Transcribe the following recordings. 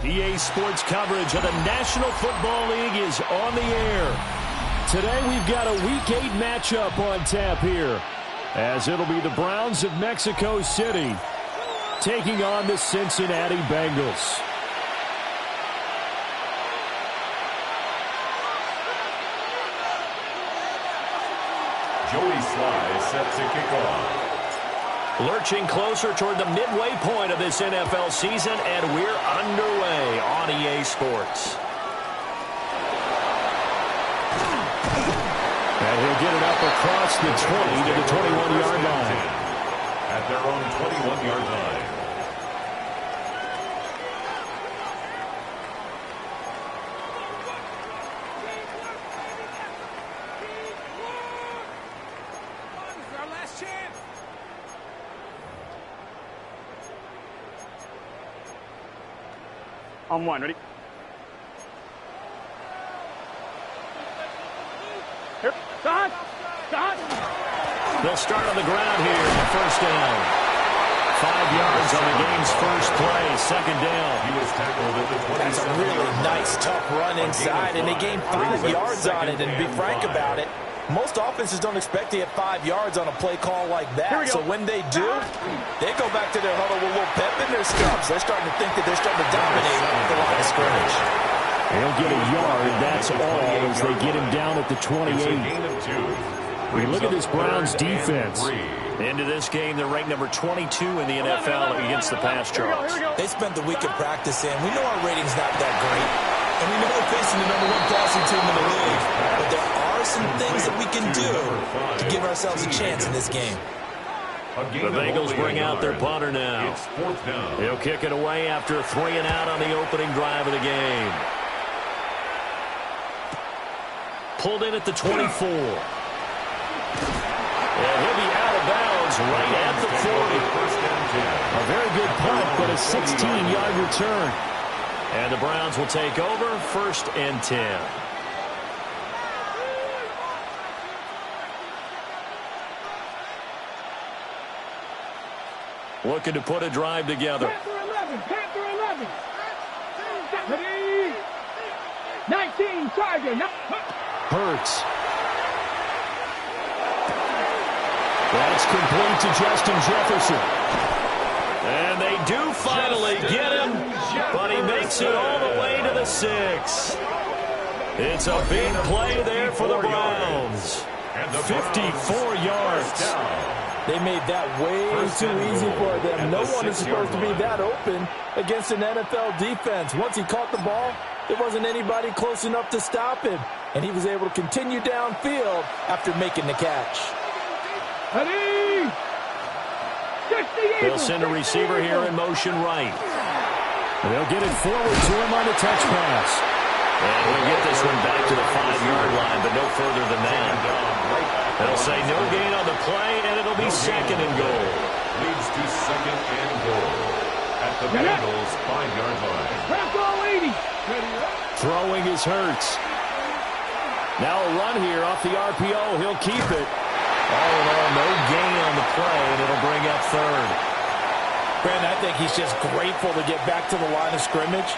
EA Sports coverage of the National Football League is on the air. Today we've got a Week 8 matchup on tap here, as it'll be the Browns of Mexico City taking on the Cincinnati Bengals. Joey Sly is set to kick off. Lurching closer toward the midway point of this NFL season, and we're underway on EA Sports. And he'll get it up across the 20 to the 21-yard line. At their own 21-yard line. On one, ready? Here, Don! They'll start on the ground here on first down. 5 yards on the game's first play, second down. He was tackled at the 20. That's a really nice, tough run inside, and they gained 5 yards on it. And to be frank about it, most offenses don't expect to get 5 yards on a play call like that. So when they do, they go back to their huddle with a little pep in their steps. They're starting to think that they're starting to dominate the line of scrimmage. He'll get a yard, that's all, as they get him down at the 28. We look at this Browns defense. Into this game, they're ranked number 22 in the NFL against the pass charge. They spent the week of practice in. We know our rating's not that great. And we know we're facing the #1 passing team in the league, but there are some things that we can do to give ourselves a chance in this game. The Bengals bring out their punter now. It's 4th down. He'll kick it away after a 3-and-out on the opening drive of the game. Pulled in at the 24. And he'll be out of bounds right at the 40. A very good punt, but a 16-yard return. And the Browns will take over 1st and 10. Looking to put a drive together. Panther 11. 19, Charger. Hurts. That's complete to Justin Jefferson. And they do finally get him, but he makes it all the way to the 6. It's a big play there for the Browns. 54 yards. They made that way too easy for them. No one is supposed to be that open against an NFL defense. Once he caught the ball, there wasn't anybody close enough to stop him. And he was able to continue downfield after making the catch. They'll send a receiver here in motion right. They'll get it forward to him on the touch pass. And he'll get this one back to the 5-yard line, but no further than that. They'll say no gain on the play, and it'll be 2nd and goal. Leads to 2nd and goal at the Bengals 5-yard line. Throwing is Hurts. Now a run here off the RPO. He'll keep it. All in all, no gain on the play, and it'll bring up 3rd. Brandon, I think he's just grateful to get back to the line of scrimmage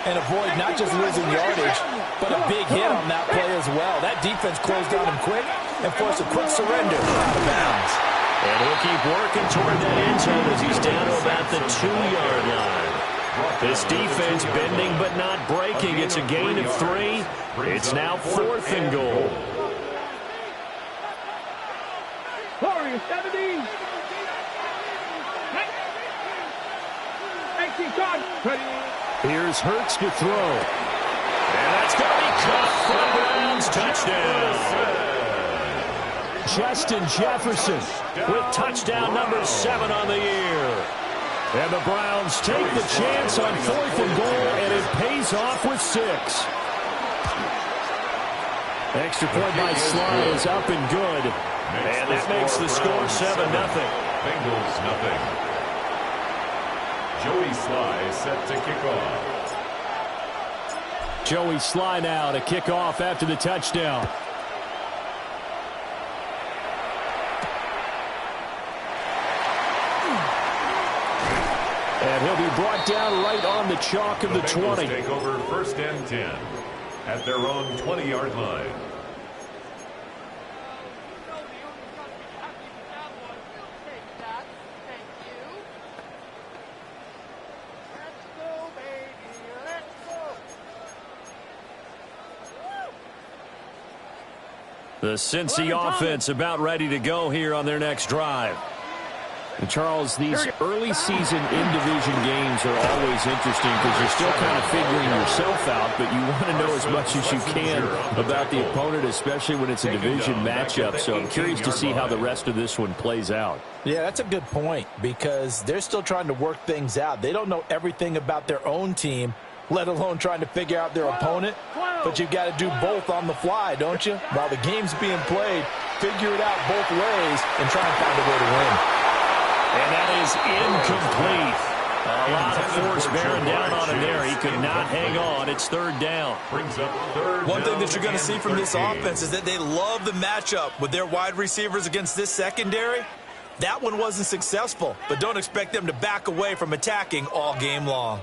and avoid not just losing yardage, but a big hit on that play as well. That defense closed on him quick and forced a quick surrender out of bounds. And he'll keep working toward that end zone as he's down to about the 2-yard line. This defense bending but not breaking. It's a gain of 3. It's now 4th and goal. Warriors 17. 19 card. Here's Hurts to throw. And that's going to be caught for the Browns. Touchdown. Justin Jefferson with touchdown number 7 on the year. And the Browns take the chance on 4th and goal, and it pays off with 6. Extra point by Sly is up and good. And that makes the score 7-0. Bengals 0. Joey Sly set to kick off. Joey Sly now to kick off after the touchdown. And he'll be brought down right on the chalk of the 20. Take over 1st and 10 at their own 20-yard line. The Cincy offense about ready to go here on their next drive. And Charles, these early season in-division games are always interesting because you're still kind of figuring yourself out, but you want to know as much as you can about the opponent, especially when it's a division matchup. So I'm curious to see how the rest of this one plays out. Yeah, that's a good point because they're still trying to work things out. They don't know everything about their own team, let alone trying to figure out their opponent. But you've got to do both on the fly, don't you? While the game's being played, figure it out both ways and try and find a way to win. And that is incomplete. A lot of force bearing down on him there. He could not hang on. It's 3rd down. Brings up 3rd. One thing that you're going to see from this offense is that they love the matchup with their wide receivers against this secondary. That one wasn't successful, but don't expect them to back away from attacking all game long.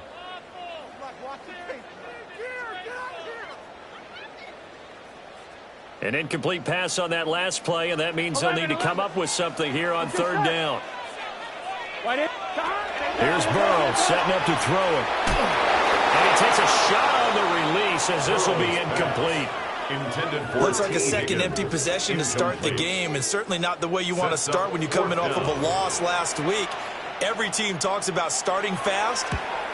An incomplete pass on that last play, and that means they'll need to come up with something here on 3rd down. Here's Burrow setting up to throw it. And he takes a shot on the release as this will be incomplete. Looks like a second empty possession to start the game, and certainly not the way you want to start when you're coming off of a loss last week. Every team talks about starting fast,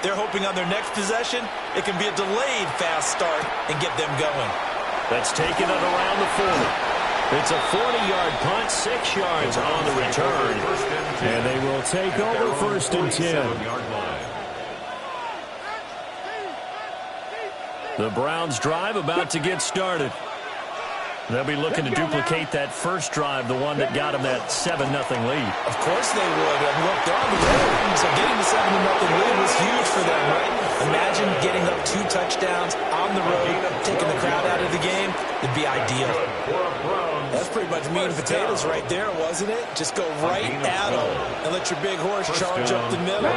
They're hoping on their next possession, it can be a delayed fast start and get them going. That's taken it around the 40. It's a 40-yard punt, 6 yards on the return. And they will take over first and 10. The Browns drive about to get started. They'll be looking to duplicate that first drive, the one that got them that 7-0 lead. Of course they would. And look, they're on the road. So getting the 7-0 lead was huge for them, right? Imagine getting up 2 touchdowns on the road, taking the crowd out of the game. It'd be ideal. That's pretty much meat and potatoes right there, wasn't it? Just go right at them and let your big horse charge up the middle.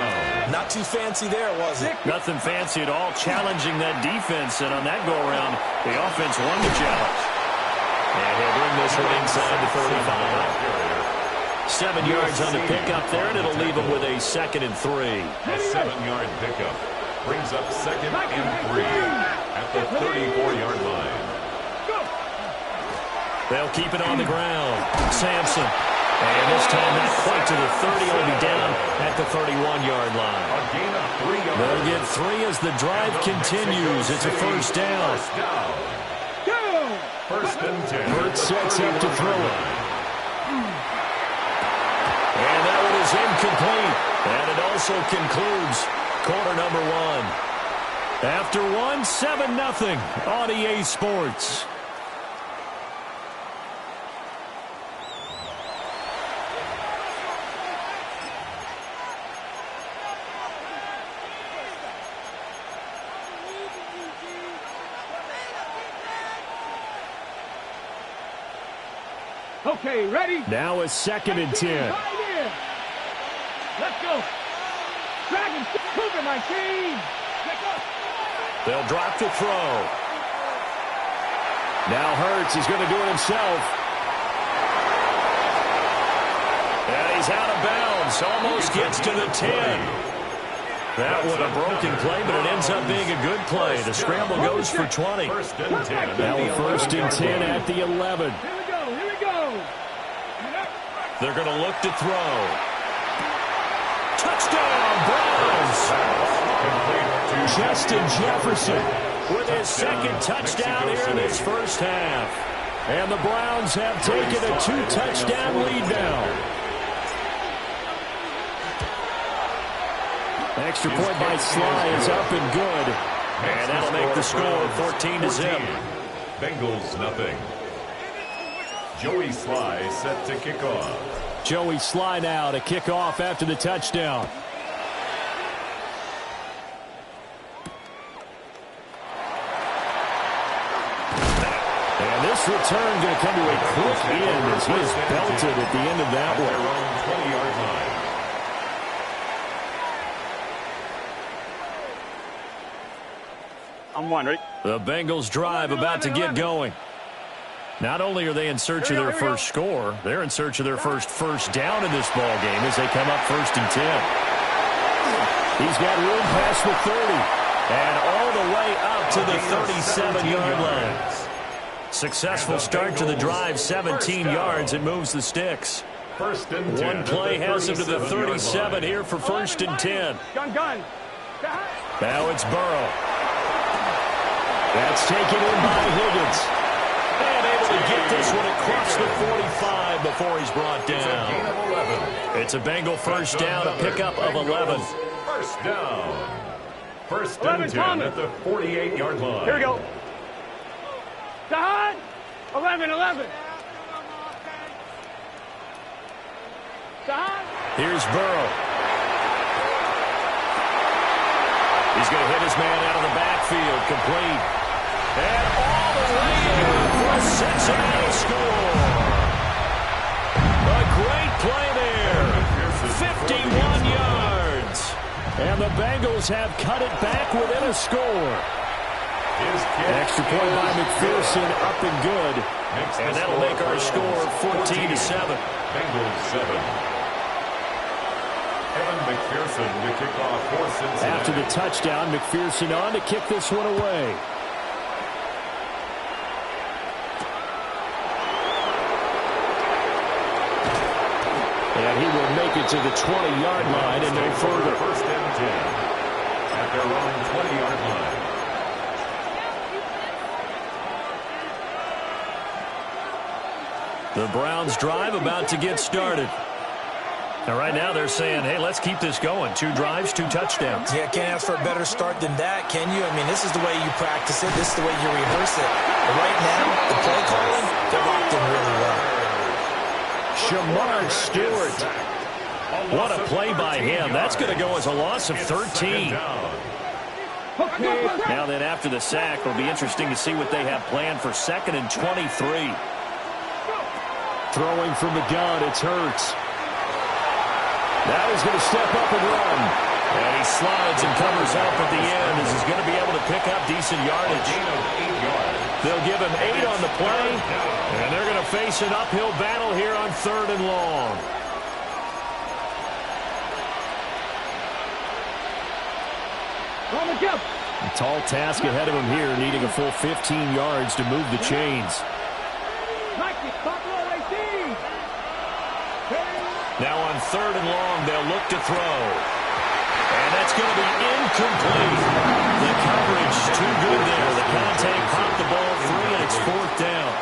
Not too fancy there, was it? Nothing fancy at all, challenging that defense. And on that go-around, the offense won the challenge. And he'll bring this one inside the 35. 7 yards on the pickup there, and it'll leave him with a 2nd and 3. A 7-yard pickup brings up 2nd and 3 at the 34-yard line. They'll keep it on the ground. Sampson. And this time not quite to the 30. He'll be down at the 31-yard line. A gain of 3 yards. They'll get 3 as the drive continues. It's a first down. First and 10. Burt sets up to throw it. And that one is incomplete. And it also concludes quarter number 1. After 7-0 on EA Sports. Okay, ready? Now a 2nd and 10. Let's go. Dragon, move it, my team. Let's go. They'll drop the throw. Now Hurts is going to do it himself. And he's out of bounds. Almost gets to the 10. That was a broken play, but it ends up being a good play. The scramble goes for 20. First and 10. Now a 1st and 10 at the 11. Here we go. They're going to look to throw. Touchdown, Browns! Justin Jefferson with his 2nd touchdown here in this first half. And the Browns have taken a 2-touchdown lead now. Extra point by Sly is up and good. And that'll make the score 14-0. Bengals nothing. Joey Sly set to kick off. Joey Sly now to kick off after the touchdown. And this return going to come to a quick end as he is belted at the end of that one. Their own 20-yard line. I'm one, ready? The Bengals drive about to get going. Not only are they in search of their first score, they're in search of their first down in this ball game as they come up 1st and 10. He's got room past the 30 and all the way up to the 37-yard line. Successful start to the drive, 17 yards. It moves the sticks. First and 10. One play has him to the 37 here for 1st and 10. Gun. Now it's Burrow. That's taken in by Higgins. And able to get this one across the 45 before he's brought down. It's a Bengal first down, a pickup of 11. First down. First and 10 at the 48-yard line. Here we go. Side. 11. Side. Here's Burrow. He's going to hit his man out of the backfield, complete. And all the way in for a Cincinnati score. A great play there. 51 yards. And the Bengals have cut it back within a score. Extra point by McPherson, up and good. And that'll make our score 14-7. Bengals 7. Evan McPherson to kick off for Cincinnati. After the touchdown, McPherson on to kick this one away. And he will make it to the 20-yard line and no further. First and 10. at their own 20-yard line. The Browns drive about to get started. And right now they're saying, hey, let's keep this going. 2 drives, 2 touchdowns. Yeah, can't ask for a better start than that, can you? I mean, this is the way you practice it. This is the way you rehearse it. But right now, the play calling, they're locked in really well. Shamar Stewart. What a play by him. That's going to go as a loss of 13. Now then, after the sack, it'll be interesting to see what they have planned for 2nd and 23. Throwing from the gun, it's Hurts. Now he's going to step up and run. And he slides and covers up at the end as he's going to be able to pick up decent yardage. They'll give him 8 on the play, and they're going to face an uphill battle here on 3rd and long. A tall task ahead of him here, needing a full 15 yards to move the chains. Now on 3rd and long, they'll look to throw. And that's going to be incomplete. The coverage too good there. The contact popped the ball free, and it's 4th down.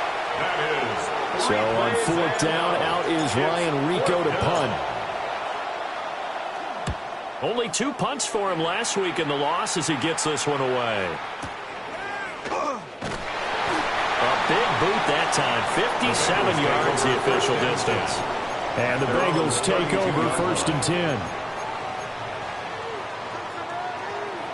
So on 4th down, out is Ryan Rico to punt. Only 2 punts for him last week in the loss as he gets this one away. A big boot that time. 57 yards the official distance. And the Bengals take over 1st and 10.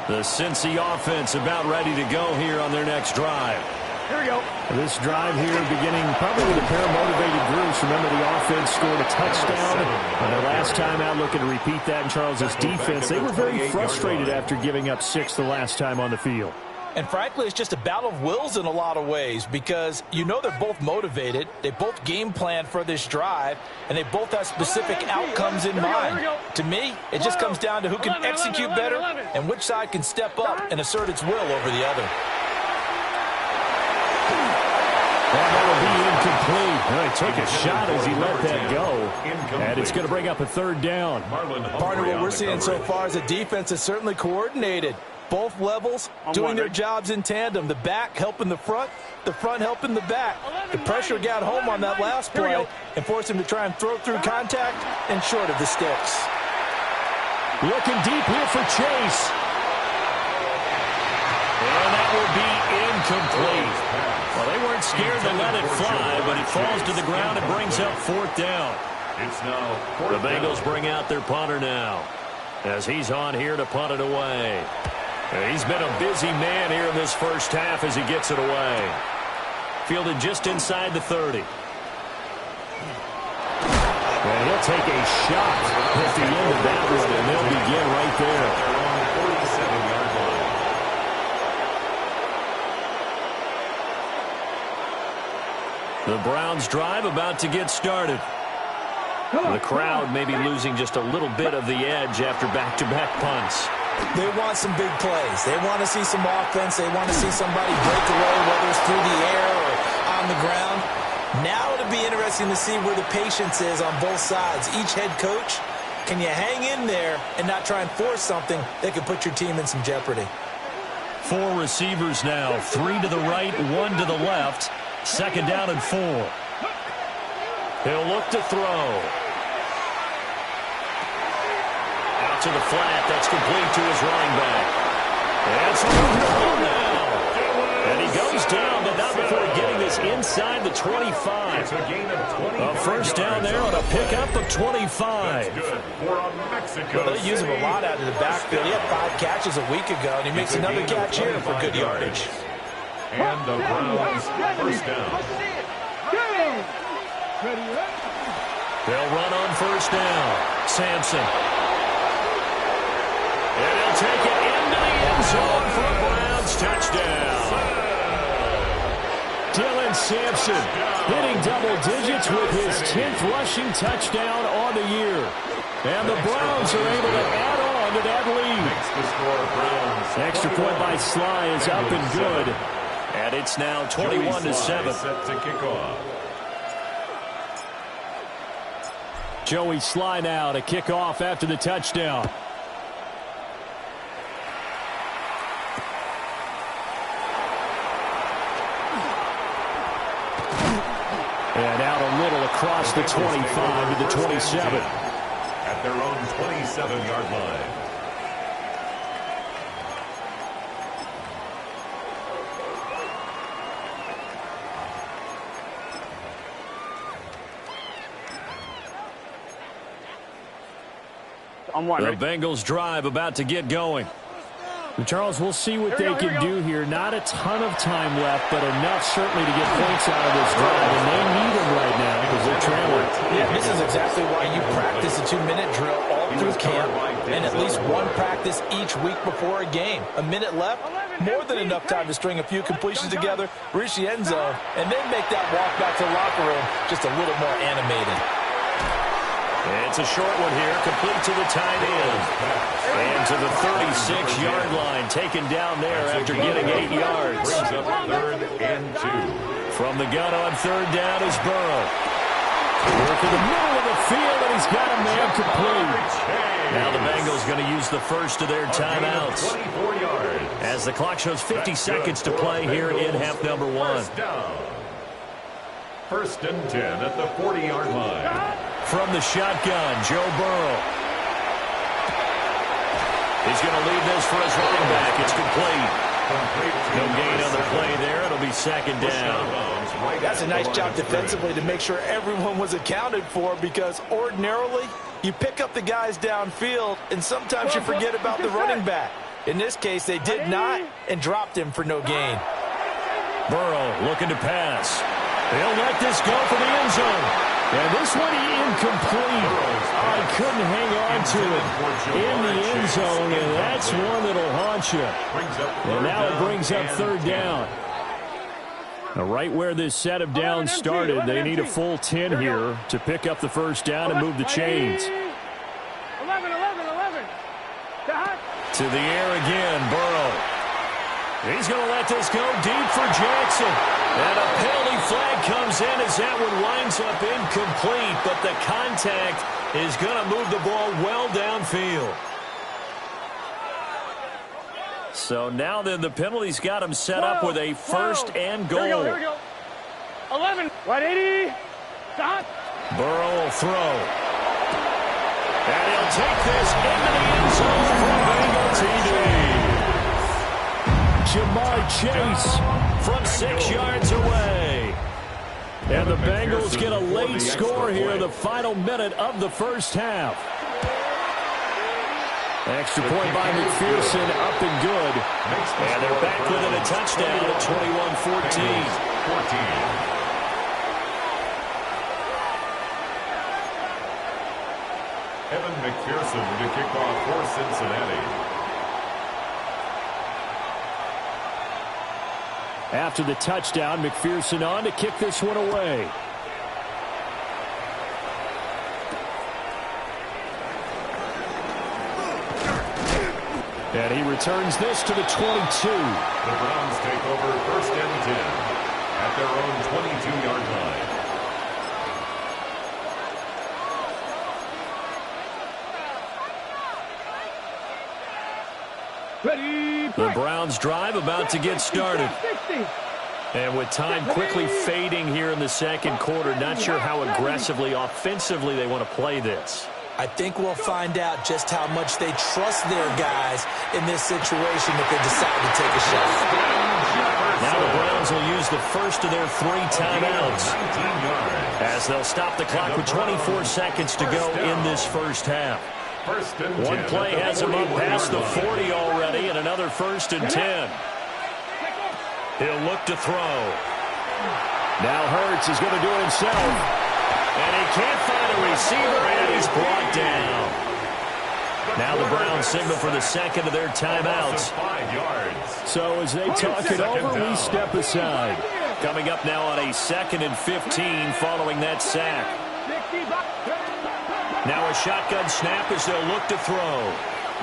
The Cincy offense about ready to go here on their next drive. Here we go. This drive here beginning probably with a pair of motivated groups. Remember, the offense scored a touchdown. And the last time out, looking to repeat that in Charles's defense. They were very frustrated after giving up 6 the last time on the field. And frankly, it's just a battle of wills in a lot of ways because you know they're both motivated. They both game plan for this drive, and they both have specific outcomes in mind. To me, it just comes down to who can execute better and which side can step up and assert its will over the other. And that'll be incomplete. He took a shot as he let that go. And it's going to bring up a 3rd down. Partner, what we're seeing so far is a defense that's certainly coordinated. Both levels doing their jobs in tandem. The back helping the front helping the back. The pressure got home on that last play and forced him to try and throw through contact and short of the sticks. Looking deep here for Chase. And that will be incomplete. Well, they weren't scared to let it fly, but it falls to the ground and brings up 4th down. The Bengals bring out their punter now as he's on here to punt it away. He's been a busy man here in this first half as he gets it away. Fielded just inside the 30. And he'll take a shot at the end of that one, and they'll begin right there. The Browns drive about to get started. The crowd may be losing just a little bit of the edge after back-to-back punts. They want some big plays. They want to see some offense. They want to see somebody break away, whether it's through the air or on the ground. Now it'll be interesting to see where the patience is on both sides. Each head coach, can you hang in there and not try and force something that could put your team in some jeopardy? 4 receivers now, 3 to the right, 1 to the left. 2nd down and 4. He'll look to throw. Out to the flat. That's complete to his running back. That's moving now. And he goes down, but not before getting this inside the 25. A 1st down there on a pickup of 25. Well, they use him a lot out of the backfield. He had 5 catches a week ago, and he makes another catch here for good yardage. And the Browns 1st down. They'll run on 1st down. Sampson. And he'll take it into the end zone for a Browns touchdown. Dylan Sampson hitting double digits with his 10th rushing touchdown on the year. And the Browns are able to add on to that lead. Extra point by Sly is up and good. And it's now 21-7. Set to kick off. Joey Sly now to kick off after the touchdown. across the 25 to the 27. At their own 27-yard line. The Bengals drive about to get going. Charles, we'll see what they can do here. Not a ton of time left, but enough certainly to get points out of this drive, and they need them right now because they're trailing. Yeah, this is exactly why you practice a 2-minute drill all through camp and at least one practice each week before a game. A minute left, more than enough time to string a few completions together, reach the end zone, and then make that walk back to the locker room just a little more animated. It's a short one here, complete to the tight end. And to the 36-yard line, taken down there after getting 8 yards. Brings up 3rd and 2. From the gun on 3rd down is Burrow. Work in the middle of the field, and he's got a man complete. Now the Bengals going to use the first of their timeouts. 24 yards. As the clock shows 50 seconds to play here in half number 1. First and 10 at the 40-yard line. From the shotgun, Joe Burrow. He's going to lead this for his running back. It's complete. No gain on the play there. It'll be 2nd down. That's a nice job defensively to make sure everyone was accounted for, because ordinarily you pick up the guys downfield and sometimes you forget about the running back. In this case, they did not and dropped him for no gain. Burrow looking to pass. They'll let this go for the end zone. And this one incomplete. I couldn't hang on to it in the end zone, and that's one that'll haunt you. And now it brings up 3rd down. Now right where this set of downs started, they need a full 10 here to pick up the 1st down and move the chains. 11. To the air again, Burrow. He's going to let this go deep for Jackson. And a penalty flag comes in as that one winds up incomplete, but the contact is going to move the ball well downfield. So now then the penalty's got him set up with a 1st and goal. Here we go. 11. 180. Stop. Burrow will throw. And he'll take this into the end zone for Bengal TD. Jamar Chase from 6 yards away. And the Bengals get a late score here, the final minute of the 1st half. Extra point by McPherson, up and good. And they're back within a touchdown at 21-14. Evan McPherson to kick off for Cincinnati. After the touchdown, McPherson on to kick this one away. And he returns this to the 22. The Browns take over 1st and 10 at their own 22-yard line. The Browns drive about to get started. And with time quickly fading here in the 2nd quarter, not sure how aggressively, offensively they want to play this. I think we'll find out just how much they trust their guys in this situation if they decide to take a shot. Now the Browns will use the first of their 3 timeouts as they'll stop the clock with 24 seconds to go in this 1st half. One play has him up past the 40 already, and another 1st and 10. He'll look to throw. Now Hurts is going to do it himself. And he can't find a receiver, and he's brought down. Now the Browns signal for the 2nd of their timeouts. So as they talk it over, we step aside. Coming up now on a 2nd and 15 following that sack. Now a shotgun snap as they'll look to throw.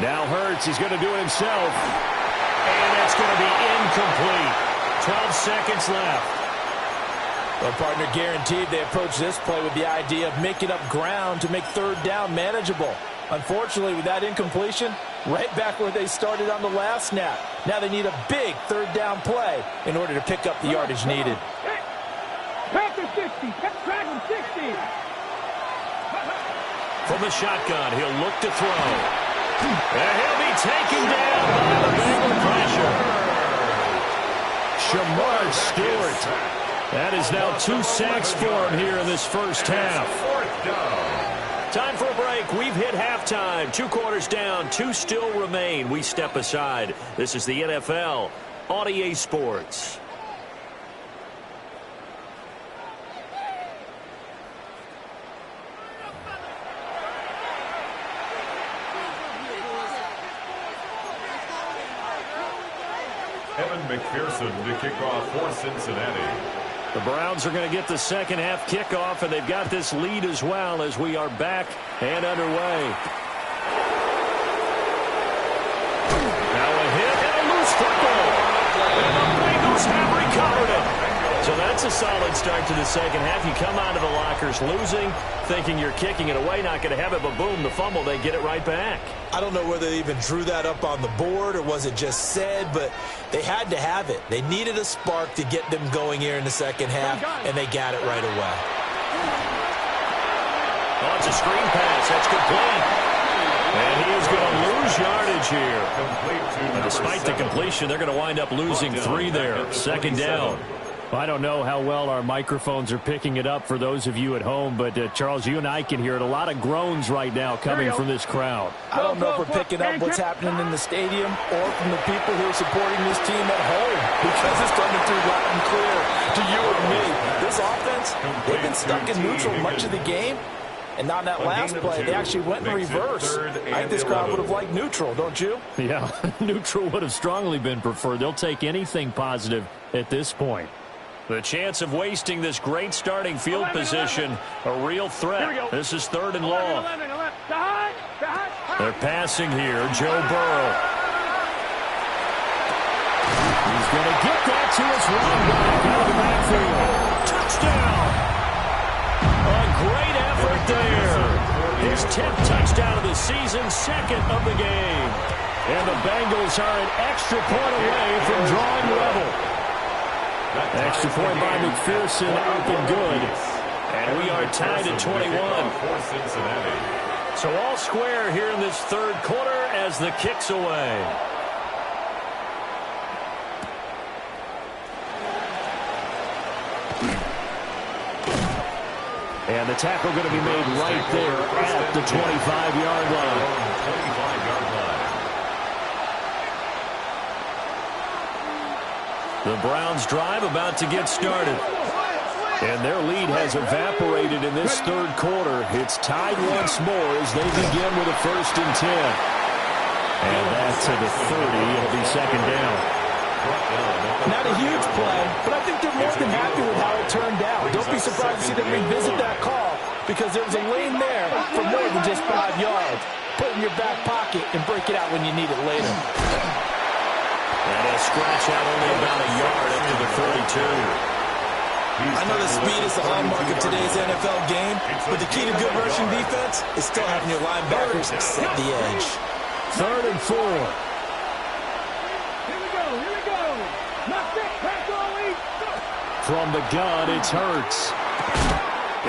Now Hurts is going to do it himself. And it's going to be incomplete. 12 seconds left. Well, partner, guaranteed they approach this play with the idea of making up ground to make 3rd down manageable. Unfortunately, with that incompletion, right back where they started on the last snap. Now they need a big 3rd down play in order to pick up the yardage needed. Pack the stick Drag him 60. From the shotgun, he'll look to throw. And he'll be taken down by the Bengal pressure. Shamar Stewart. That is now 2 sacks for him here in this first half. Time for a break. We've hit halftime. 2 quarters down. 2 still remain. We step aside. This is the NFL on EA Sports. Evan McPherson to kick off for Cincinnati. The Browns are going to get the second half kickoff, and they've got this lead as well as we are back and underway. Now a hit and a loose football. And the Bengals have recovered it. So that's a solid start to the second half. You come out of the lockers losing, thinking you're kicking it away, not going to have it, but boom, the fumble, they get it right back. I don't know whether they even drew that up on the board or was it just said, but they had to have it. They needed a spark to get them going here in the second half, and they got it right away. Oh, it's a screen pass. That's complete. And he is going to lose yardage here. And despite the completion, they're going to wind up losing 3 there. Second down. I don't know how well our microphones are picking it up for those of you at home, but Charles, you and I can hear it. A lot of groans right now coming from this crowd. I don't know if we're picking up what's happening in the stadium or from the people who are supporting this team at home, because it's coming through loud and clear to you and me. This offense, they've been stuck in neutral much of the game. And on that last play, they actually went in reverse. I think this crowd would have liked neutral, don't you? Yeah, neutral would have strongly been preferred. They'll take anything positive at this point. The chance of wasting this great starting field position, a real threat. This is 3rd and long. They're passing here. Joe Burrow. He's going to get that to his running back out of the backfield. Touchdown! A great effort there. His 10th touchdown of the season, 2nd of the game. And the Bengals are an extra point away from drawing level. Extra point by McPherson, up and good. And we are tied at 21. So all square here in this 3rd quarter as the kick's away. And the tackle going to be made right there at the 25-yard line. The Browns drive about to get started. And their lead has evaporated in this 3rd quarter. It's tied once more as they begin with a 1st and 10. And that's to the 30. It'll be 2nd down. Not a huge play, but I think they're more than happy with how it turned out. Don't be surprised to see them revisit that call, because there was a lane there for more than just 5 yards. Put it in your back pocket and break it out when you need it later. And a scratch out only about a yard into the 32. I know the speed is the hallmark of today's NFL game, but the key to good rushing defense is still having your linebackers set the edge. 3rd and 4. Here we go. Not this, pass all week. From the gun, it's Hurts.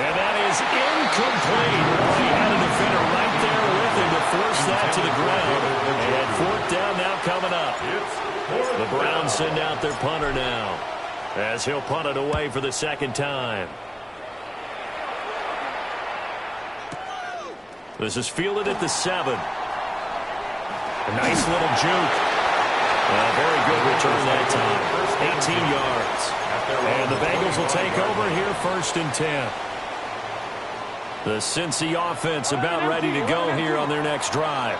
And that is incomplete. He had a defender right there with him to force that to the ground. And 4th down now coming up. The Browns send out their punter now, as he'll punt it away for the 2nd time. This is fielded at the 7. A nice little juke. A very good return that time. 18 yards. And the Bengals will take over here 1st and 10. The Cincy offense about ready to go here on their next drive.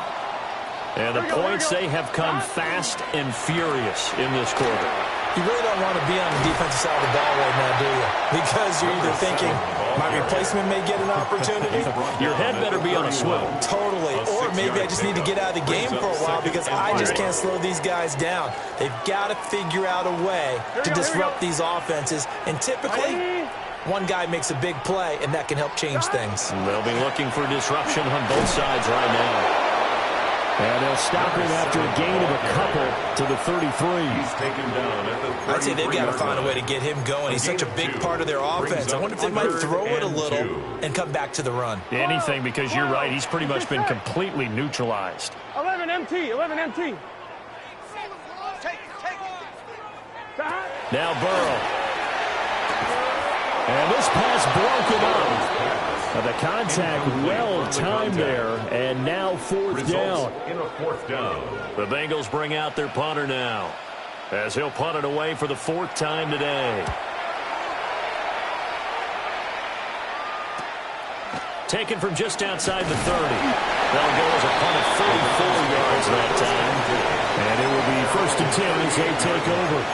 And the points, they have come fast and furious in this quarter. You really don't want to be on the defensive side of the ball right now, do you? Because you're either thinking, my replacement may get an opportunity. Your head better be on a swivel. Totally. Or maybe I just need to get out of the game for a while because I just can't slow these guys down. They've got to figure out a way to disrupt these offenses. And typically, one guy makes a big play, and that can help change things. They'll be looking for disruption on both sides right now. And they'll stop him after a gain of a couple to the 33. He's taken down at the 33. I'd say they've got to find a way to get him going. He's such a big part of their offense. I wonder if they might throw it a little and come back to the run. Anything, because you're right. He's pretty much been completely neutralized. 11 MT, 11 MT. Now Burrow. And this pass broken up. The contact well timed there, and now fourth down. In a fourth down. The Bengals bring out their punter now, as he'll punt it away for the fourth time today. Taken from just outside the 30. That'll go as a punt of 34 yards that time. And it will be 1st and 10 as they take over.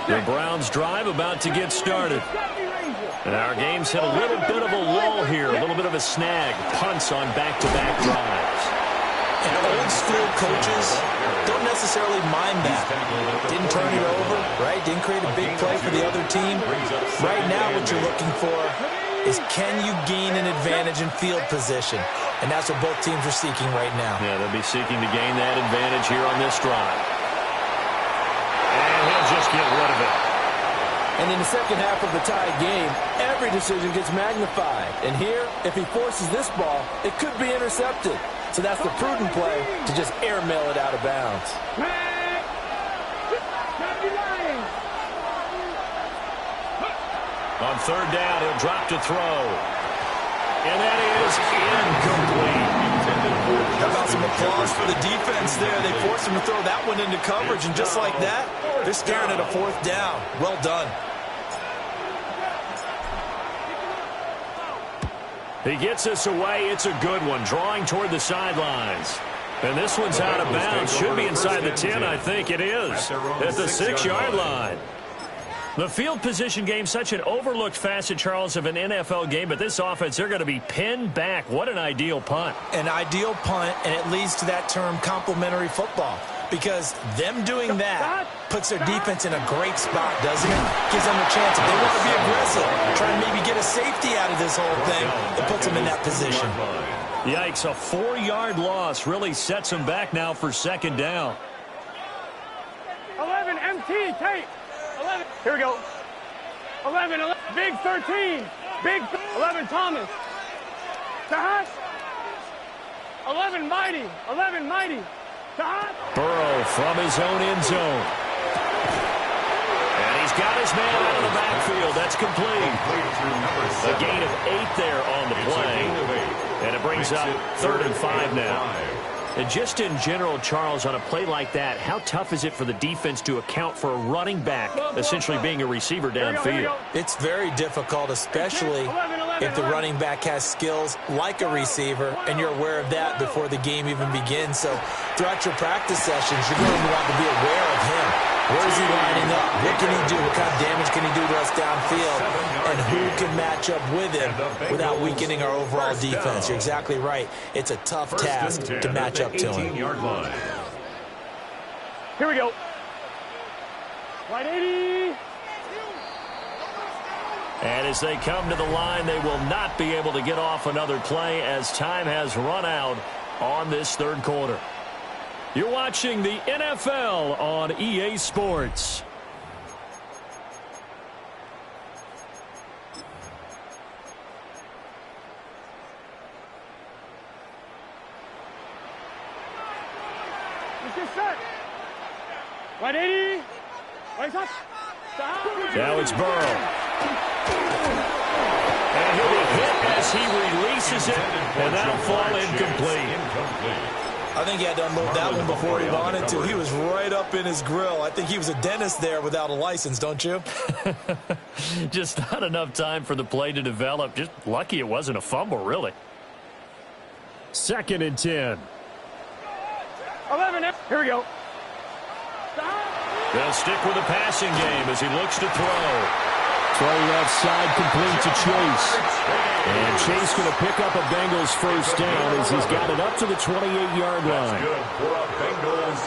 The Browns drive about to get started. And our game's hit a little bit of a lull here, a little bit of a snag. Punts on back-to-back drives. And old-school coaches don't necessarily mind that. Didn't turn it over, right? Didn't create a big play for the other team. Right now what you're looking for is, can you gain an advantage in field position? And that's what both teams are seeking right now. Yeah, they'll be seeking to gain that advantage here on this drive. And he'll just get rid of it. And in the second half of the tied game, every decision gets magnified. And here, if he forces this ball, it could be intercepted. So that's the prudent play to just airmail it out of bounds. On third down, he'll drop to throw. And that is incomplete. How about some applause for the defense there? They forced him to throw that one into coverage, and just like that, they're staring at a fourth down. Well done. He gets us away. It's a good one, drawing toward the sidelines. And this one's out of bounds. Should be inside the 10, I think it is. At the 6-yard line. The field position game, such an overlooked facet, Charles, of an NFL game, but this offense, they're going to be pinned back. What an ideal punt. An ideal punt, and it leads to that term complementary football, because them doing that puts their defense in a great spot, doesn't it? Gives them a chance. If they want to be aggressive, try and maybe get a safety out of this whole thing, it puts them in that position. Yikes, a 4-yard loss really sets them back now for second down. 11 MT, tape. 11. Here we go. 11, big 13. Big 11, Thomas. Tahat. 11, Mighty. 11, Mighty. Tahat. Burrow from his own end zone. And he's got his man out of the backfield. That's complete. A gain of 8 there on the play. And it brings up 3rd and 5 now. And just in general, Charles, on a play like that, how tough is it for the defense to account for a running back essentially being a receiver downfield? It's very difficult, especially if the running back has skills like a receiver, and you're aware of that before the game even begins. So throughout your practice sessions, you're going to want to be aware of him. Where is he lining up? What can he do? What kind of damage can he do to us downfield? And who can match up with him without weakening our overall defense? You're exactly right. It's a tough task to match up to him. Here we go. Right 80. And as they come to the line, they will not be able to get off another play as time has run out on this third quarter. You're watching the NFL on EA Sports. Right 80. Right touch. Now it's Burrow. And he'll be hit as he releases it, and that'll fall incomplete. I think he had to unload that one before he wanted to. He was right up in his grill. I think he was a dentist there without a license, don't you? Just not enough time for the play to develop. Just lucky it wasn't a fumble, really. 2nd and 10. 11. Here we go. They'll stick with the passing game as he looks to throw. Throw left side complete to Chase. And Chase going to pick up a Bengals first down as he's got it up to the 28-yard line. Good for a Bengals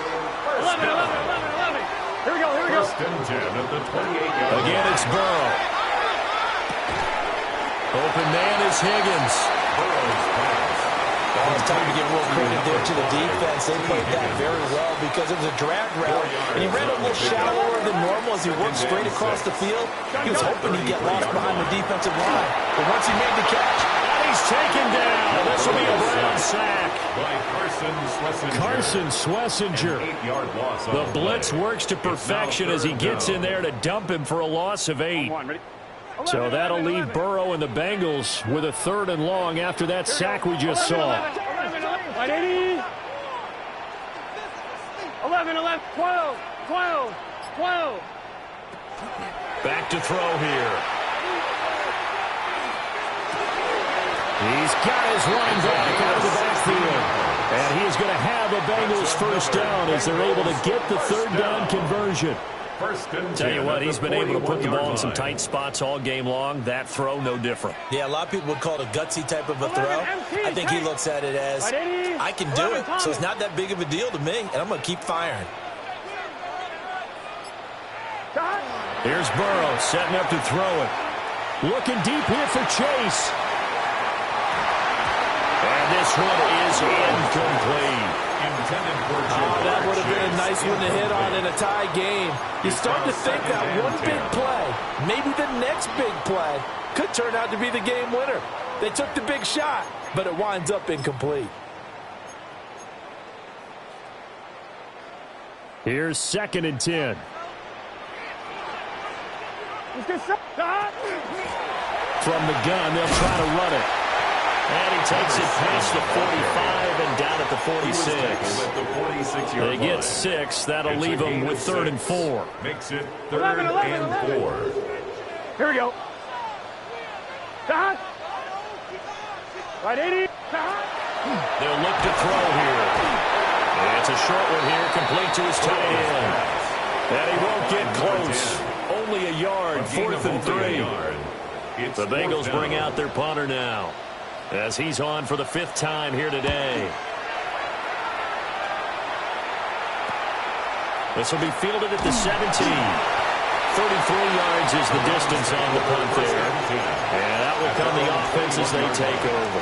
11. Here we go, here we go. 1st and 10 at the 28-yard line. Again, it's Burrow. Open man is Higgins. Well, it's time to give real credit there to the defense. They played that very well because it was a drag route, and he ran a little shallower than normal as he worked straight across the field. He was hoping he'd get lost behind the defensive line, but once he made the catch, and he's taken down. This will be a Brown sack. By Carson Schlesinger. The blitz works to perfection as he gets in there to dump him for a loss of 8. So that'll leave Burrow and the Bengals with a 3rd and long after that sack we just saw. 11, 12. Back to throw here. He's got his running back out of the backfield. And he is going to have a Bengals first down as they're able to get the 3rd down conversion. Tell you what, he's been able to put the ball in some tight spots all game long. That throw, no different. Yeah, a lot of people would call it a gutsy type of a throw. I think he looks at it as, I can do it, so it's not that big of a deal to me, and I'm going to keep firing. Here's Burrow setting up to throw it. Looking deep here for Chase. And this one is incomplete. That would have been a nice one to hit on in a tie game. You start to think that one big play, maybe the next big play, could turn out to be the game winner. They took the big shot, but it winds up incomplete. Here's 2nd and 10. From the gun, they'll try to run it. And he takes it past the 45 and down at the 46. They get 6. That'll leave them with 3rd and 4. Makes it 3rd and 4. Here we go. Right, 80. They'll look to throw here. And it's a short one here, complete to his tight end. And he won't get close. Only a yard, 4th and 3. The Bengals bring out their punter now, as he's on for the 5th time here today. This will be fielded at the 17. 33 yards is the distance on the punt there. And that will come the offense as they take over.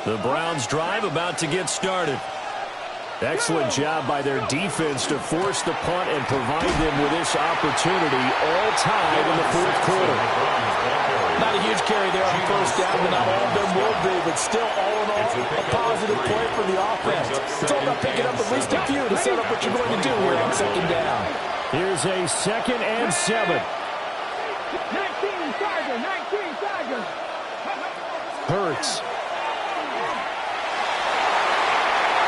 The Browns drive about to get started. Excellent job by their defense to force the punt and provide them with this opportunity, all tied in the 4th quarter. Not a huge carry there on 1st down, but not all of them will be. But still, all in all, a positive play for the offense. It's all about picking up at least a few to set up what you're going to do here on 2nd down. Here's a 2nd and 7. 19 Tigers. Hurts.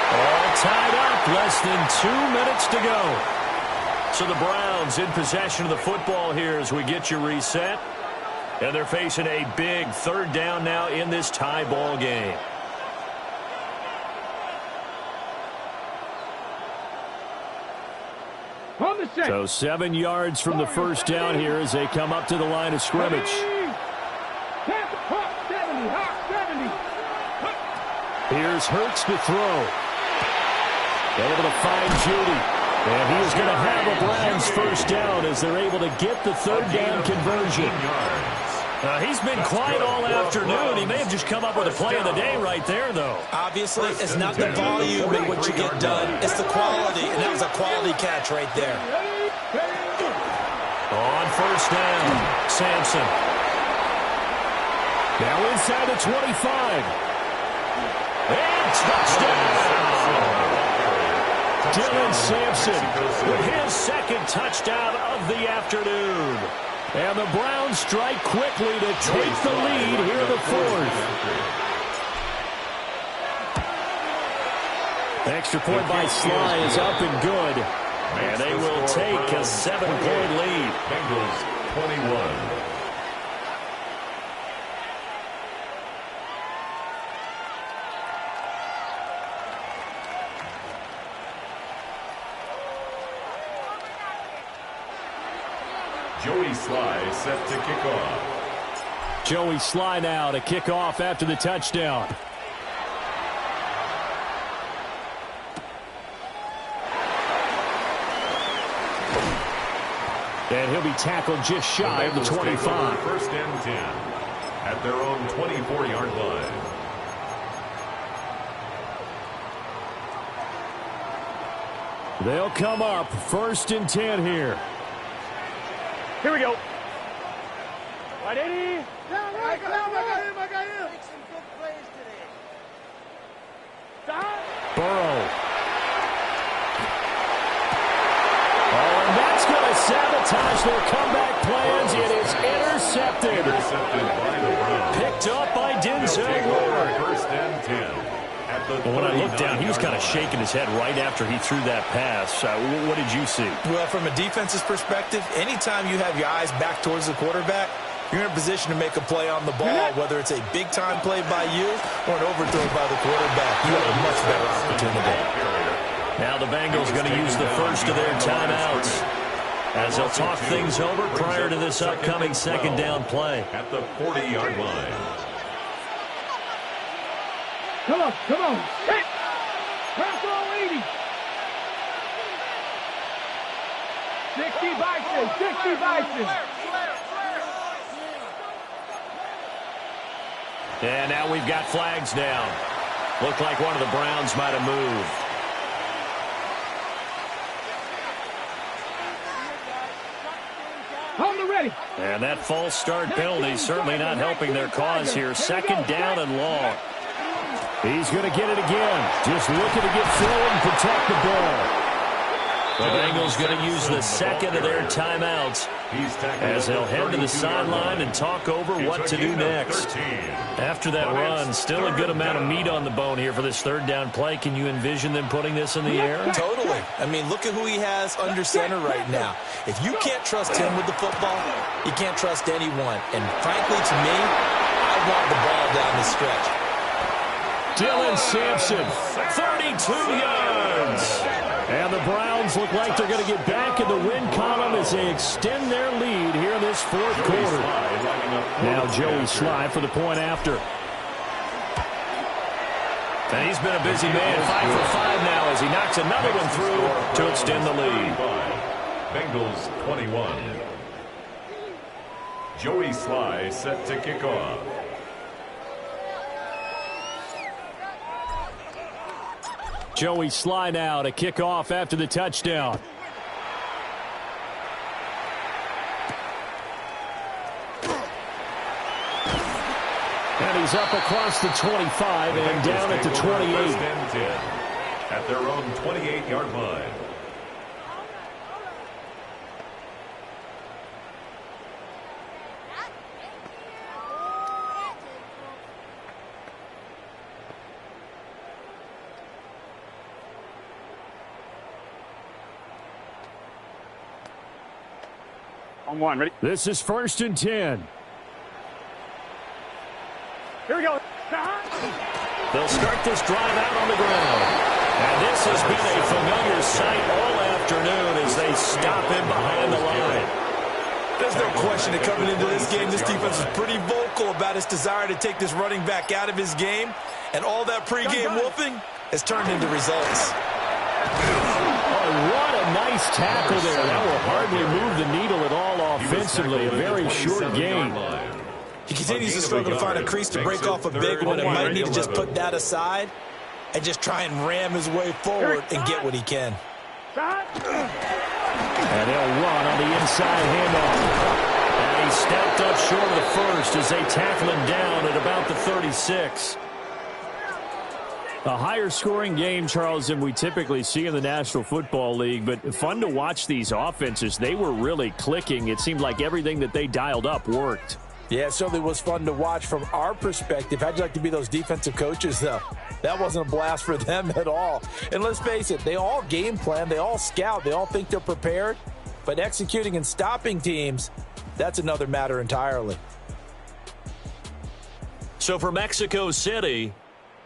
All tied up, less than 2 minutes to go. So the Browns in possession of the football here as we get you reset. And they're facing a big 3rd down now in this tie ball game. So 7 yards from the 1st down here as they come up to the line of scrimmage. Here's Hurts to throw. Able to find Judy. And he is going to have a Browns 1st down as they're able to get the 3rd down conversion. He's been quiet all afternoon. He may have just come up with a play of the day right there, though. Obviously, it's not the volume in what you get done. It's the quality, and that was a quality catch right there. On 1st down, Sampson. Now inside the 25. And touchdown! Dylan Sampson with his 2nd touchdown of the afternoon. And the Browns strike quickly to take the lead here in the 4th. Extra point by Sly is up and good. And they will take a 7-point lead. Bengals 21. Joey Sly set to kick off. Joey Sly now to kick off after the touchdown. And he'll be tackled just shy of the 25. First and 10 at their own 24-yard line. They'll come up first and 10 here. Here we go. Right, 80. I got him. Make some good plays today. Burrow. Oh, and that's going to sabotage their comeback plans. It is intercepted. By the Browns. Picked up by Denzel Ward. First and 10. Well, when I looked down, he was kind of shaking his head right after he threw that pass. What did you see? Well, from a defense's perspective, anytime you have your eyes back towards the quarterback, you're in a position to make a play on the ball, whether it's a big-time play by you or an overthrow by the quarterback. You have a much better opportunity. Now the Bengals going to use the first of their timeouts as they'll talk things over prior to this upcoming second down play. At the 40-yard line. Come on. Hit. Pass all 80. 60 Bison. And now we've got flags down. Looked like one of the Browns might have moved. Hold it ready. And that false start penalty certainly not helping their cause here. Second down and long. He's going to get it again. Just looking to get forward and protect the ball. The Bengals going to use the second of their timeouts as they'll head to the sideline and talk over what to do next. After that run, still a good amount of meat on the bone here for this third down play. Can you envision them putting this in the air? Totally. I mean, look at who he has under center right now. If you can't trust him with the football, you can't trust anyone. And frankly, to me, I want the ball down the stretch. Dylan Sampson, 32 yards. And the Browns look like they're going to get back in the win column as they extend their lead here in this fourth quarter. Now Joey Sly for the point after. And he's been a busy man, 5 for 5 now as he knocks another one through to extend the lead. Bengals 21. Joey Sly set to kick off. Joey Sly now to kick off after the touchdown. And he's up across the 25 and down at the 28. At their own 28-yard line. On one, ready? This is first and 10. Here we go. They'll start this drive out on the ground. And this has been a familiar sight all afternoon as they stop him behind the line. There's no question that coming into this game, this defense is pretty vocal about its desire to take this running back out of his game. And all that pregame whooping has turned into results. Oh, what a nice tackle there. That will hardly move the needle at all offensively. A very short game. He continues to struggle to find a crease to break off a big one and might need to just put that aside and just try and ram his way forward and get what he can. And they'll run on the inside handoff. And he stepped up short of the first as they tackle him down at about the 36. A higher scoring game, Charles, than we typically see in the National Football League, but fun to watch these offenses. They were really clicking. It seemed like everything that they dialed up worked. Yeah, it certainly was fun to watch from our perspective. How'd you like to be those defensive coaches, though? That wasn't a blast for them at all. And let's face it, they all game plan, they all scout, they all think they're prepared. But executing and stopping teams, that's another matter entirely. So for Mexico City,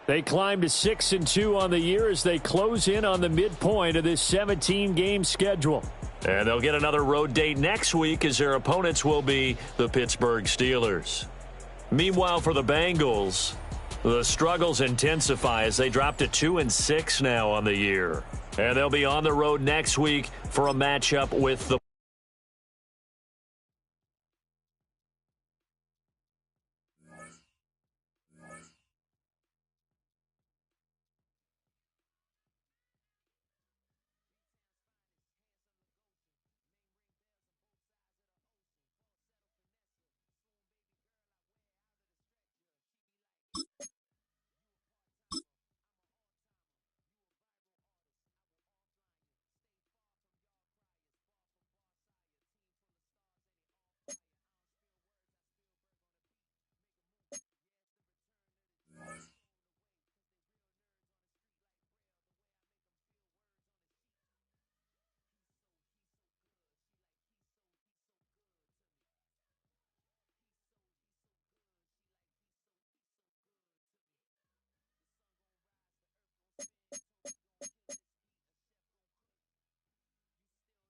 they climb to 6-2 on the year as they close in on the midpoint of this 17-game schedule. And they'll get another road date next week as their opponents will be the Pittsburgh Steelers. Meanwhile, for the Bengals, the struggles intensify as they drop to 2-6 now on the year. And they'll be on the road next week for a matchup with the